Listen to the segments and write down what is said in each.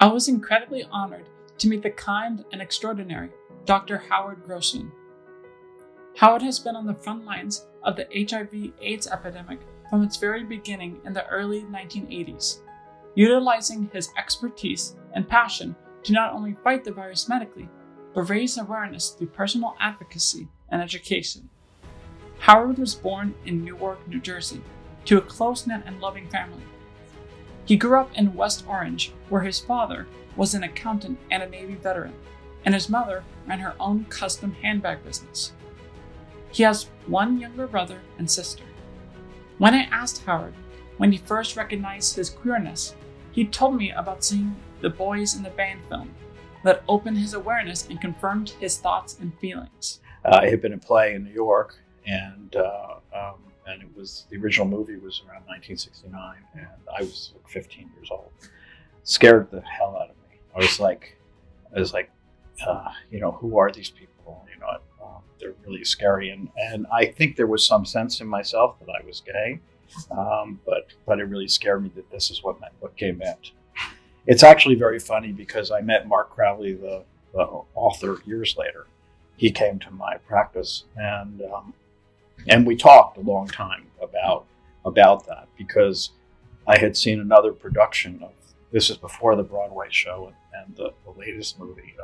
I was incredibly honored to meet the kind and extraordinary Dr. Howard Grossman. Howard has been on the front lines of the HIV AIDS epidemic from its very beginning in the early 1980s, utilizing his expertise and passion to not only fight the virus medically, but raise awareness through personal advocacy and education. Howard was born in Newark, New Jersey, to a close-knit and loving family. He grew up in West Orange, where his father was an accountant and a Navy veteran, and his mother ran her own custom handbag business. He has one younger brother and sister. When I asked Howard when he first recognized his queerness, he told me about seeing the Boys in the Band film that opened his awareness and confirmed his thoughts and feelings. I had been in play in New York, and it was, the original movie was around 1969, and I was like 15 years old. Scared the hell out of me. I was like, who are these people? They're really scary, and I think there was some sense in myself that I was gay, but it really scared me that this is what gay meant. It's actually very funny because I met Mark Crowley, the author, years later. He came to my practice, and we talked a long time about that, because I had seen another production of, this is before the Broadway show and the latest movie.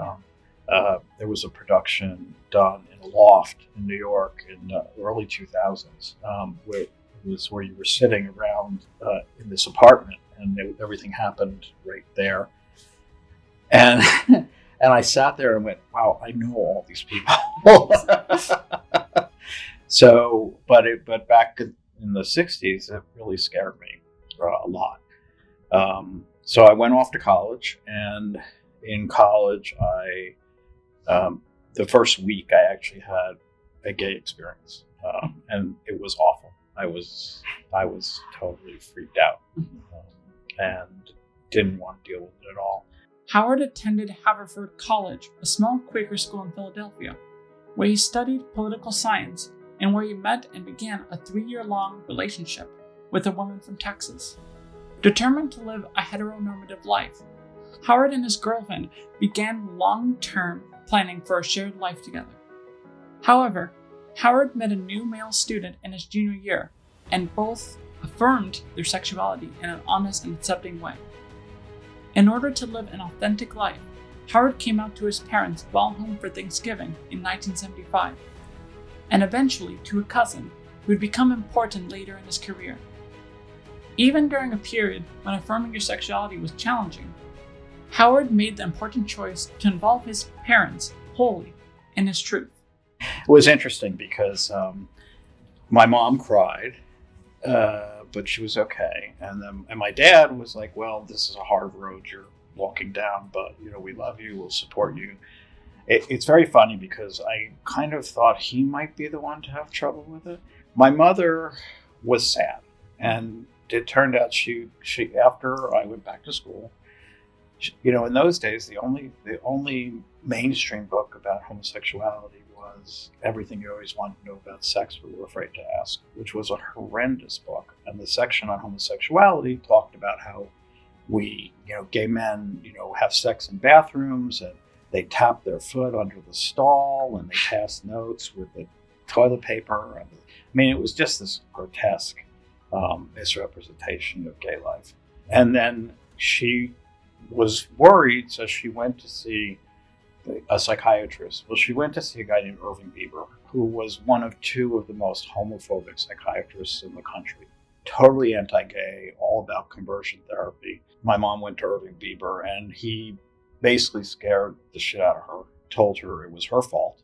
There was a production done in a loft in New York in the early 2000s, where you were sitting around in this apartment, and everything happened right there. And and I sat there and went, wow, I know all these people. So, but back in the 60s, it really scared me a lot. So I went off to college, and in college, the first week I actually had a gay experience, and it was awful. I was totally freaked out, and didn't want to deal with it at all. Howard attended Haverford College, a small Quaker school in Philadelphia, where he studied political science and where he met and began a 3-year-long relationship with a woman from Texas. Determined to live a heteronormative life, Howard and his girlfriend began long-term planning for a shared life together. However, Howard met a new male student in his junior year, and both affirmed their sexuality in an honest and accepting way. In order to live an authentic life, Howard came out to his parents while home for Thanksgiving in 1975, and eventually to a cousin who would become important later in his career. Even during a period when affirming your sexuality was challenging, Howard made the important choice to involve his parents wholly in his truth. It was interesting because my mom cried, but she was okay. And my dad was like, well, this is a hard road you're walking down, but we love you, we'll support you. It's very funny because I kind of thought he might be the one to have trouble with it. My mother was sad, and it turned out she after I went back to school, in those days, the only mainstream book about homosexuality was Everything You Always Wanted to Know About Sex But Were Afraid to Ask, which was a horrendous book. And the section on homosexuality talked about how we, gay men, have sex in bathrooms, and they tap their foot under the stall, and they pass notes with the toilet paper. It was just this grotesque misrepresentation of gay life. And then she was worried, so she went to see a psychiatrist. Well, she went to see a guy named Irving Bieber, who was one of 2 of the most homophobic psychiatrists in the country. Totally anti-gay, all about conversion therapy. My mom went to Irving Bieber, and he basically scared the shit out of her, told her it was her fault,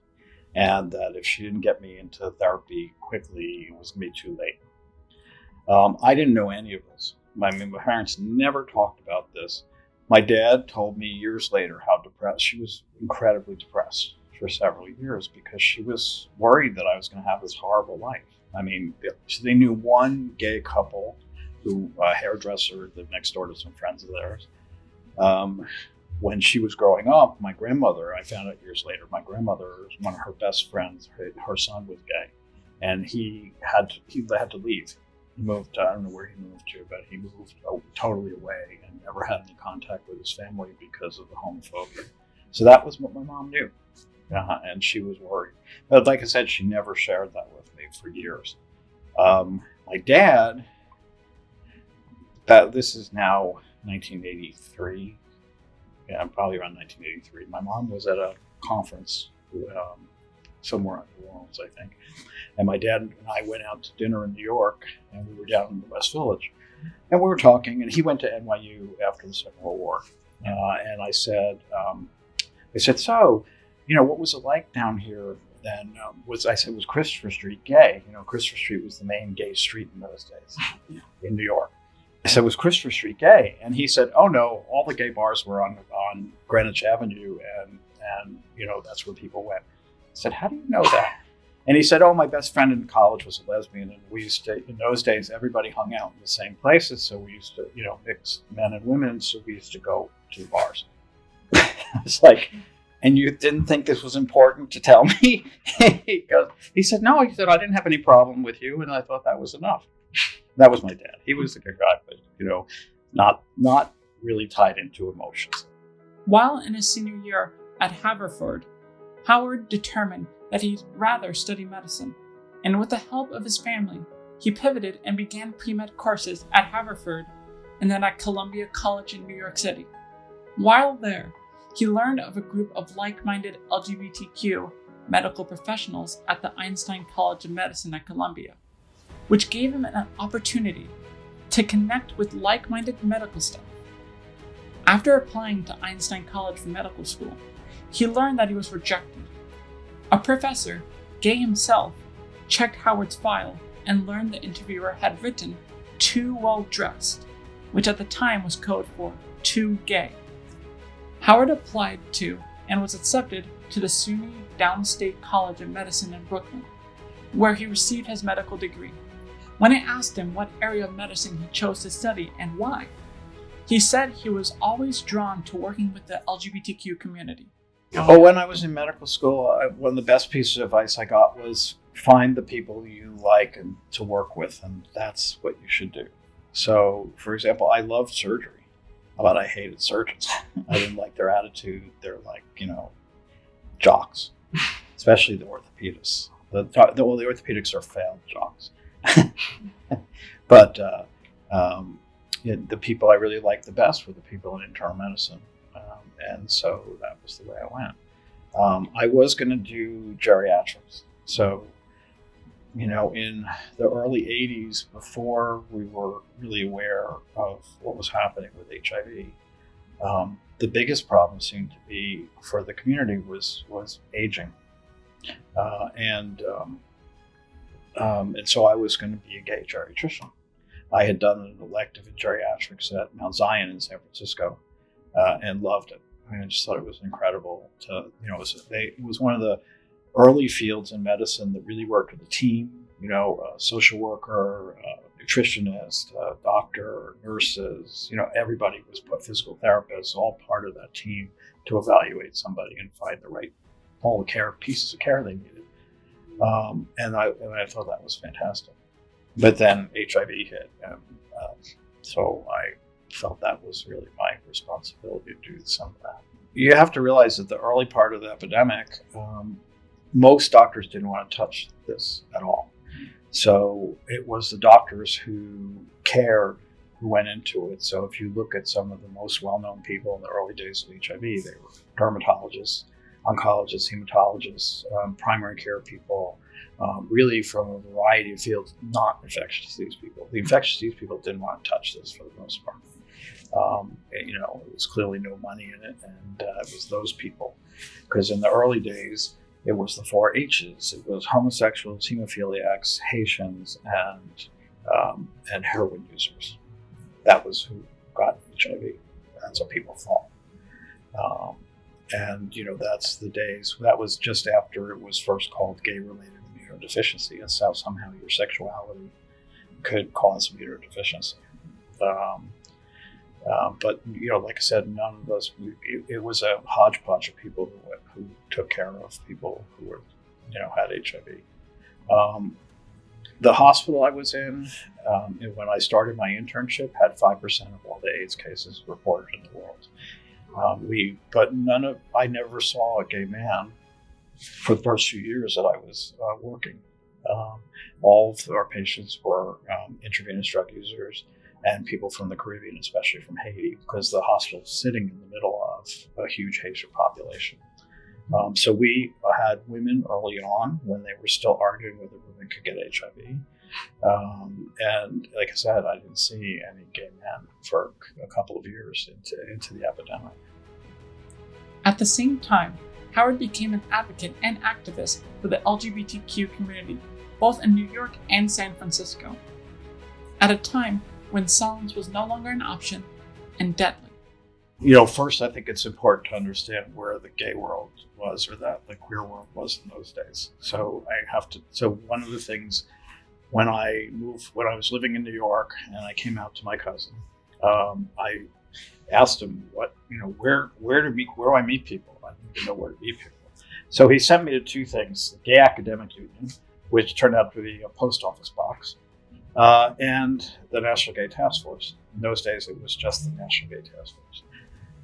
and that if she didn't get me into therapy quickly, it was going to be too late. I didn't know any of this. My parents never talked about this. My dad told me years later how depressed. She was incredibly depressed for several years because she was worried that I was going to have this horrible life. They knew one gay couple who, a hairdresser, lived next door to some friends of theirs. When she was growing up, my grandmother, I found out years later, my grandmother, one of her best friends, her son was gay, and he had to leave. He moved, I don't know where he moved to, but he moved totally away and never had any contact with his family because of the homophobia. So that was what my mom knew. And she was worried. But like I said, she never shared that with me for years. My dad, this is now 1983. Yeah, probably around 1983. My mom was at a conference somewhere in New Orleans, I think. And my dad and I went out to dinner in New York, and we were down in the West Village. And we were talking, and he went to NYU after the Second World War. And I said, so, what was it like down here then? I said, was Christopher Street gay? Christopher Street was the main gay street in those days in New York. I said, was Christopher Street gay? And he said, oh no, all the gay bars were on Greenwich Avenue, and that's where people went. I said, how do you know that? And he said, oh, my best friend in college was a lesbian, and we used to, in those days, everybody hung out in the same places, so we used to, mix men and women, so we used to go to the bars. I was like, and you didn't think this was important to tell me? He said, no, he said, I didn't have any problem with you, and I thought that was enough. That was my dad. He was a good guy, but, not really tied into emotions. While in his senior year at Haverford, Howard determined that he'd rather study medicine, and with the help of his family, he pivoted and began pre-med courses at Haverford and then at Columbia College in New York City. While there, he learned of a group of like-minded LGBTQ medical professionals at the Einstein College of Medicine at Columbia, which gave him an opportunity to connect with like-minded medical staff. After applying to Einstein College for medical school, he learned that he was rejected. A professor, gay himself, checked Howard's file and learned the interviewer had written "too well dressed," which at the time was code for "too gay." Howard applied to and was accepted to the SUNY Downstate College of Medicine in Brooklyn, where he received his medical degree. When I asked him what area of medicine he chose to study and why, he said he was always drawn to working with the LGBTQ community. Oh, when I was in medical school, one of the best pieces of advice I got was find the people you like and to work with, and that's what you should do. So, for example, I loved surgery, but I hated surgeons. I didn't like their attitude. They're like, jocks, especially the orthopedists. The orthopedics are failed jocks. But the people I really liked the best were the people in internal medicine. And so that was the way I went. I was going to do geriatrics. So, in the early 80s, before we were really aware of what was happening with HIV, the biggest problem seemed to be for the community was aging. And so I was going to be a gay geriatrician. I had done an elective in geriatrics at Mount Zion in San Francisco and loved it. I just thought it was incredible it was one of the early fields in medicine that really worked with a team, a social worker, nutritionist, doctor, nurses, everybody was put, physical therapists, all part of that team to evaluate somebody and find all the pieces of care they needed. And I thought that was fantastic. But then HIV hit, and so I felt that was really my responsibility to do some of that. You have to realize that the early part of the epidemic, most doctors didn't want to touch this at all. So it was the doctors who cared who went into it. So if you look at some of the most well-known people in the early days of HIV, they were dermatologists, oncologists, hematologists, primary care people, really from a variety of fields, not infectious disease people. The infectious disease people didn't want to touch this for the most part. It was clearly no money in it, and it was those people. Because in the early days, it was the 4 H's. It was homosexuals, hemophiliacs, Haitians, and heroin users. That was who got HIV. That's what people thought. That's the days. That was just after it was first called gay-related immunodeficiency, and so somehow your sexuality could cause immunodeficiency. But like I said, none of those. It was a hodgepodge of people who took care of people who were, had HIV. The hospital I was in, and when I started my internship, had 5% of all the AIDS cases reported in the world. I never saw a gay man for the first few years that I was working. All of our patients were intravenous drug users and people from the Caribbean, especially from Haiti, because the hospital is sitting in the middle of a huge Haitian population. So we had women early on when they were still arguing whether women could get HIV. And like I said, I didn't see any gay men for a couple of years into the epidemic. At the same time, Howard became an advocate and activist for the LGBTQ community, both in New York and San Francisco, at a time when silence was no longer an option and deadly. First, I think it's important to understand where the gay world was, or that the queer world was in those days. So one of the things when I was living in New York and I came out to my cousin, I asked him where do I meet people? I didn't even know where to meet people. So he sent me to two things: the Gay Academic Union, which turned out to be a post office box, and the National Gay Task Force. In those days, it was just the National Gay Task Force.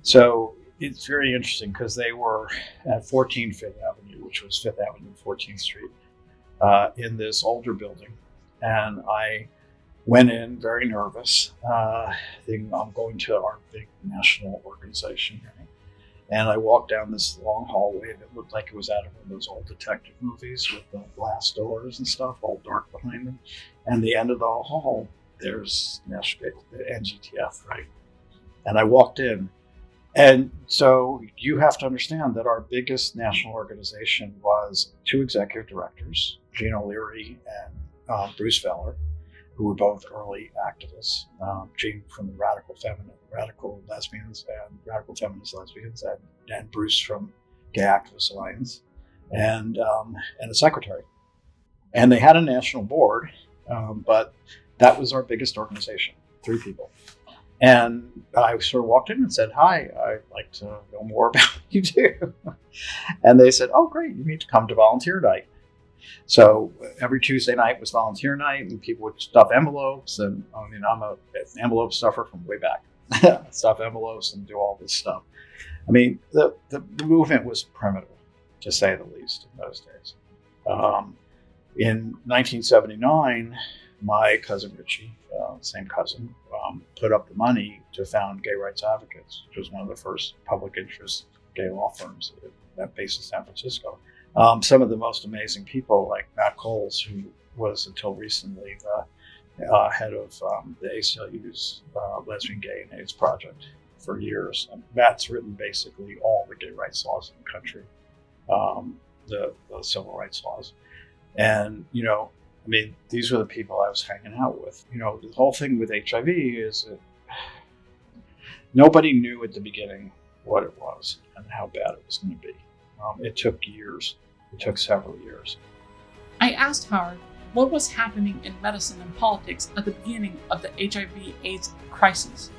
So it's very interesting because they were at 14 Fifth Avenue, which was 5th Avenue, 14th Street, in this older building. And I went in very nervous, thinking I'm going to our big national organization. Right? And I walked down this long hallway that looked like it was out of one of those old detective movies with the glass doors and stuff, all dark behind them. And the end of the hall, there's National Gay, the NGTF, right? And I walked in. And so you have to understand that our biggest national organization was two executive directors, Jean O'Leary and Bruce Feller, who were both early activists. Jean from the radical lesbians and radical feminist lesbians, and Bruce from Gay Activist Alliance, and a secretary. And they had a national board, but that was our biggest organization, 3 people. And I sort of walked in and said, "Hi, I'd like to know more about what you do." And they said, "Oh, great, you need to come to volunteer night." So every Tuesday night was volunteer night, and people would stuff envelopes. And I'm an envelope stuffer from way back. Stuff envelopes and do all this stuff. The movement was primitive, to say the least, in those days. In 1979, my cousin Richie, same cousin, put up the money to found Gay Rights Advocates, which was one of the first public interest gay law firms based in San Francisco. Some of the most amazing people, like Matt Coles, who was until recently the head of the ACLU's Lesbian, Gay, and AIDS Project for years. And Matt's written basically all the gay rights laws in the country, the civil rights laws. And, these were the people I was hanging out with. The whole thing with HIV is that nobody knew at the beginning what it was and how bad it was going to be. It took years. It took several years. I asked Howard what was happening in medicine and politics at the beginning of the HIV AIDS crisis,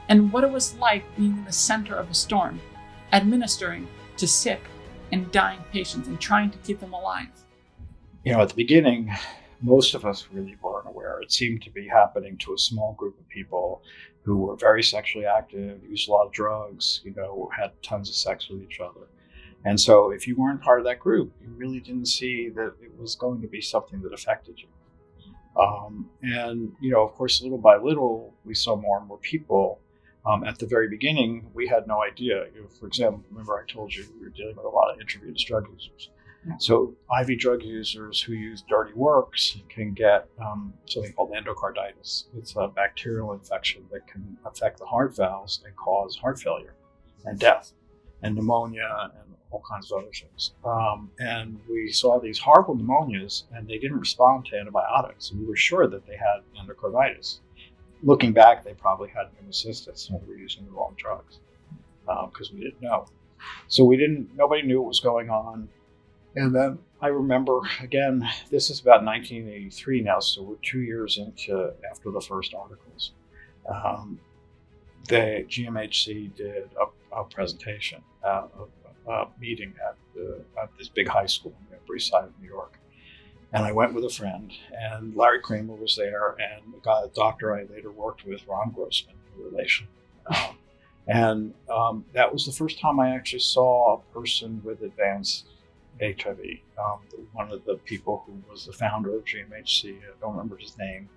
and what it was like being in the center of a storm, administering to sick and dying patients and trying to keep them alive. At the beginning, most of us really weren't aware. It seemed to be happening to a small group of people who were very sexually active, used a lot of drugs, had tons of sex with each other. And so if you weren't part of that group, you really didn't see that it was going to be something that affected you. Of course, little by little, we saw more and more people. At the very beginning, we had no idea. For example, remember I told you we were dealing with a lot of intravenous drug users. Yeah. So IV drug users who use dirty works can get something called endocarditis. It's a bacterial infection that can affect the heart valves and cause heart failure and death and pneumonia and all kinds of other things. And we saw these horrible pneumonias, and they didn't respond to antibiotics. And we were sure that they had endocarditis. Looking back, they probably had pneumocystis and we were using the wrong drugs because we didn't know. So nobody knew what was going on. And then I remember, again, this is about 1983 now, so we're 2 years after the first articles. The GMHC did a presentation, a meeting at this big high school on the Upper East Side of New York. And I went with a friend, and Larry Kramer was there, and a doctor I later worked with, Ron Grossman, a relation. That was the first time I actually saw a person with advanced HIV. One of the people who was the founder of GMHC, I don't remember his name,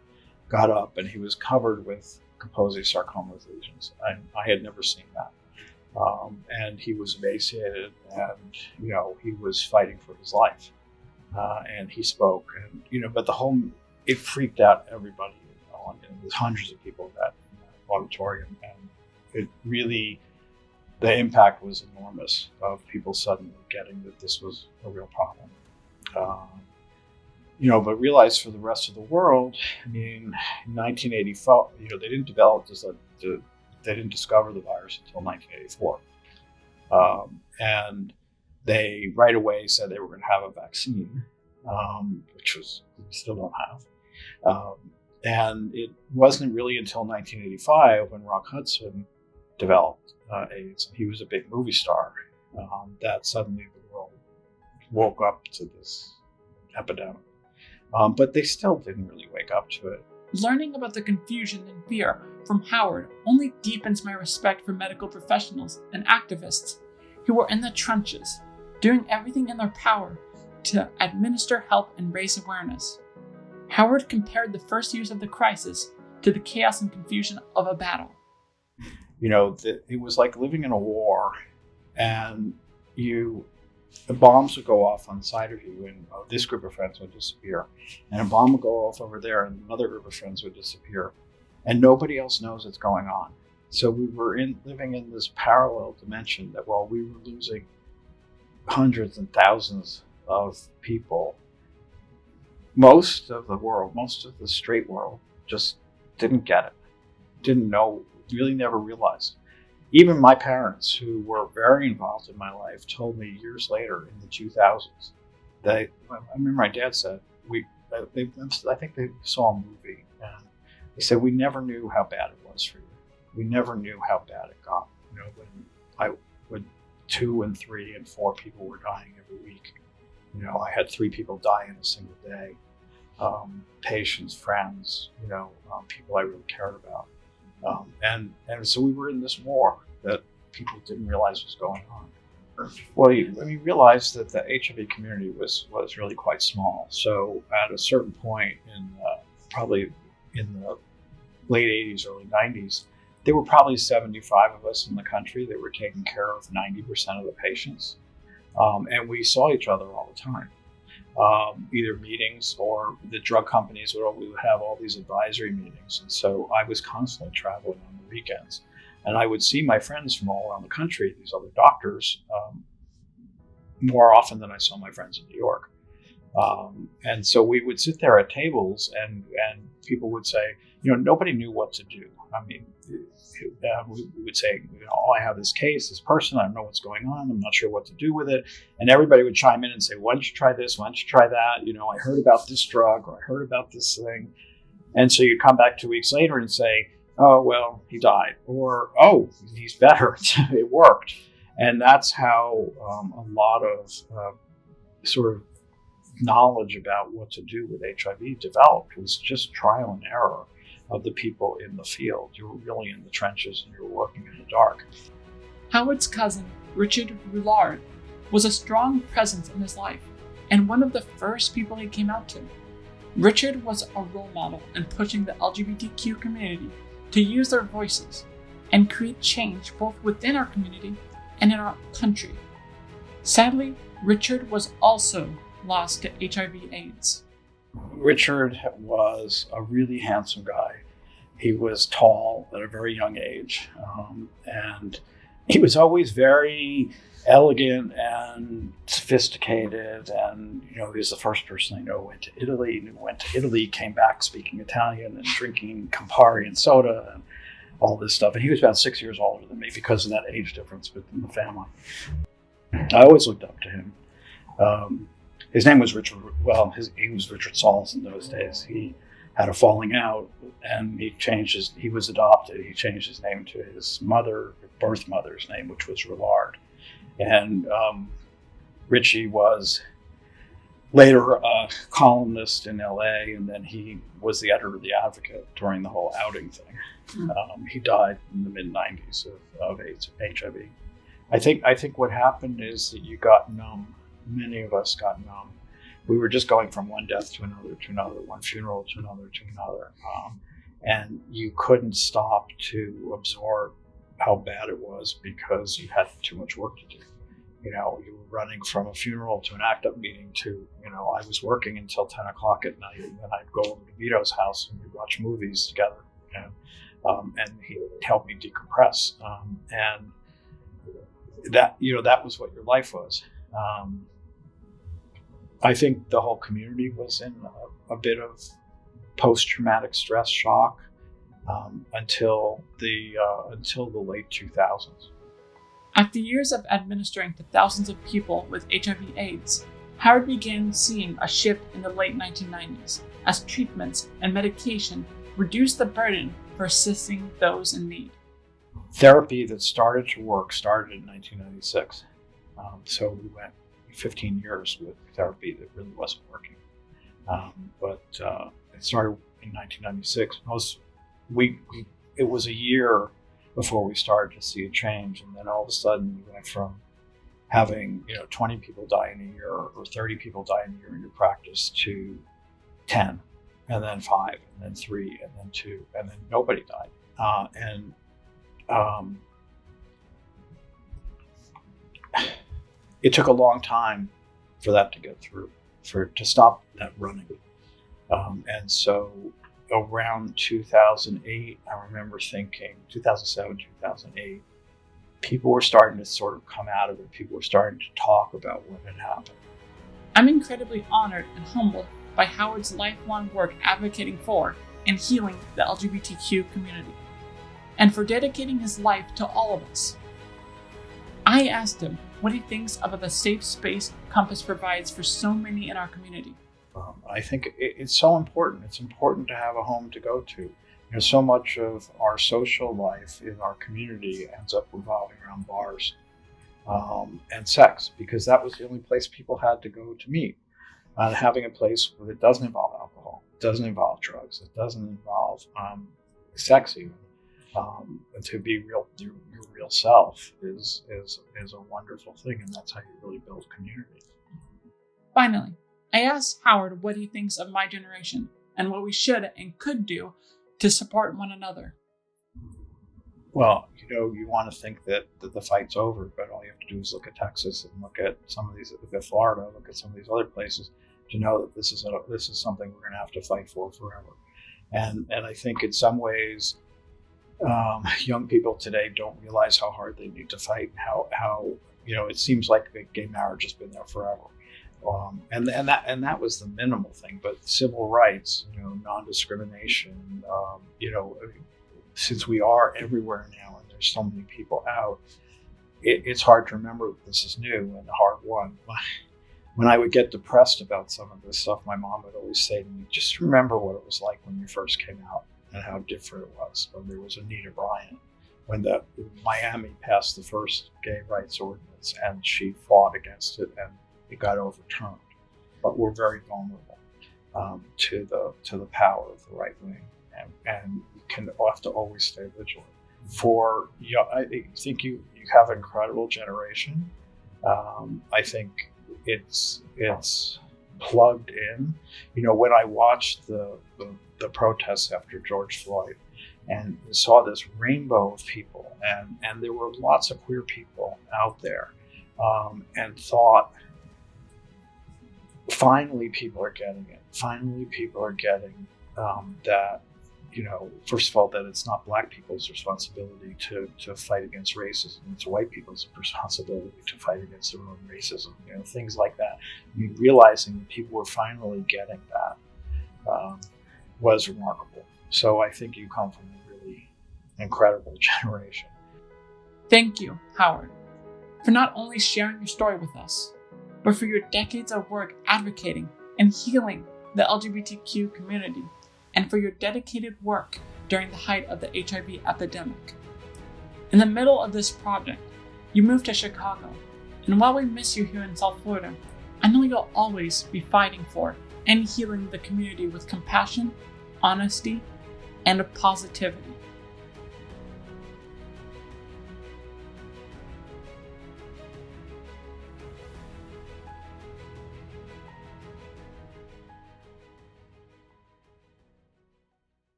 got up and he was covered with Kaposi sarcoma lesions. I had never seen that. And he was emaciated, and he was fighting for his life. And he spoke, and but it freaked out everybody. There's hundreds of people in that auditorium, and it really, the impact was enormous of people suddenly getting that this was a real problem. But realize for the rest of the world, in 1985, they didn't develop this. They didn't discover the virus until 1984, and they right away said they were going to have a vaccine, which we still don't have. And it wasn't really until 1985 when Rock Hudson developed AIDS. He was a big movie star, that suddenly the world woke up to this epidemic. But they still didn't really wake up to it. Learning about the confusion and fear from Howard only deepens my respect for medical professionals and activists who are in the trenches, doing everything in their power to administer help and raise awareness. Howard compared the first years of the crisis to the chaos and confusion of a battle. It was like living in a war, and the bombs would go off on the side of you, and this group of friends would disappear. And a bomb would go off over there, and another group of friends would disappear. And nobody else knows what's going on. So we were living in this parallel dimension that while we were losing hundreds and thousands of people, most of the straight world just didn't get it, didn't know, really never realized. Even my parents, who were very involved in my life, told me years later in the 2000s I remember my dad said, I think they saw a movie, and they said, we never knew how bad it was for you. We never knew how bad it got. When 2 and 3 and 4 people were dying every week. I had 3 people die in a single day. Patients, friends, people I really cared about. And so we were in this war that people didn't realize was going on. Well, we realized that the HIV community was really quite small. So at a certain point probably in the late 80s, early 90s, there were probably 75 of us in the country that were taking care of 90% of the patients. And we saw each other all the time. Either meetings or the drug companies we would have all these advisory meetings. And so I was constantly traveling on the weekends. And I would see my friends from all around the country, these other doctors, more often than I saw my friends in New York. And so we would sit there at tables, and people would say, nobody knew what to do. I mean, we would say, I have this case, this person, I don't know what's going on, I'm not sure what to do with it. And everybody would chime in and say, why don't you try this? Why don't you try that? I heard about this drug, or I heard about this thing. And so you'd come back 2 weeks later and say, oh, well, he died. Or, oh, he's better. It worked. And that's how a lot of sort of knowledge about what to do with HIV developed, was just trial and error of the people in the field. You were really in the trenches, and you were working in the dark. Howard's cousin, Richard Roulard, was a strong presence in his life, and one of the first people he came out to. Richard was a role model in pushing the LGBTQ community to use their voices and create change both within our community and in our country. Sadly, Richard was also lost to HIV/AIDS. Richard was a really handsome guy. He was tall at a very young age, and he was always very elegant and sophisticated. And he was the first person I know who went to Italy, came back speaking Italian and drinking Campari and soda and all this stuff. And he was about 6 years older than me because of that age difference within the family. I always looked up to him. His name was Richard. Well, he was Richard Sauls in those days. He had a falling out, and he was adopted. He changed his name to his birth mother's name, which was Roulard. And Richie was later a columnist in LA, and then he was the editor of The Advocate during the whole outing thing. He died in the mid-90s of AIDS, HIV. I think what happened is that you got numb. Many of us got numb. We were just going from one death to another, one funeral to another. And you couldn't stop to absorb how bad it was because you had too much work to do. You were running from a funeral to an ACT UP meeting to, I was working until 10 o'clock at night, and then I'd go over to Vito's house and we'd watch movies together. And he would help me decompress. And that was what your life was. I think the whole community was in a bit of post-traumatic stress shock until the late 2000s. After years of administering to thousands of people with HIV/AIDS, Howard began seeing a shift in the late 1990s as treatments and medication reduced the burden for assisting those in need. Therapy that started to work started in 1996. So we went 15 years with therapy that really wasn't working. But it started in 1996. It was a year before we started to see a change, and then all of a sudden we went from having 20 people die in a year or 30 people die in a year in your practice to 10, and then 5, and then 3, and then 2, and then nobody died. It took a long time for that to get through, to stop that running. And so around 2008, I remember thinking, 2007, 2008, people were starting to sort of come out of it. People were starting to talk about what had happened. I'm incredibly honored and humbled by Howard's lifelong work advocating for and healing the LGBTQ community, and for dedicating his life to all of us. I asked him what he thinks about the safe space Compass provides for so many in our community. I think it's so important. It's important to have a home to go to. So much of our social life in our community ends up revolving around bars and sex, because that was the only place people had to go to meet. Having a place that doesn't involve alcohol, doesn't involve drugs, it doesn't involve sex even. And to be your real self is a wonderful thing, and that's how you really build community. Finally, I asked Howard what he thinks of my generation and what we should and could do to support one another. Well, you want to think that the fight's over, but all you have to do is look at Texas and look at look at Florida, look at some of these other places to know that this is something we're going to have to fight for forever. And I think in some ways, young people today don't realize how hard they need to fight. How it seems like gay marriage has been there forever. And that was the minimal thing, but civil rights, non-discrimination, since we are everywhere now and there's so many people out, it's hard to remember that this is new and hard won. When I would get depressed about some of this stuff, my mom would always say to me, just remember what it was like when you first came out and how different it was. When there was Anita Bryant, when Miami passed the first gay rights ordinance and she fought against it and it got overturned. But we're very vulnerable to the power of the right wing, and you have to always stay vigilant. I think you have an incredible generation. I think it's plugged in. When I watched the protests after George Floyd and saw this rainbow of people, and there were lots of queer people out there, and thought, finally people are getting it. Finally people are getting that, first of all, that it's not black people's responsibility to fight against racism. It's white people's responsibility to fight against their own racism, things like that. Realizing that people were finally getting that was remarkable. So I think you come from a really incredible generation. Thank you, Howard, for not only sharing your story with us, but for your decades of work advocating and healing the LGBTQ community, and for your dedicated work during the height of the HIV epidemic. In the middle of this project, you moved to Chicago, and while we miss you here in South Florida, I know you'll always be fighting for and healing the community with compassion, honesty, and positivity.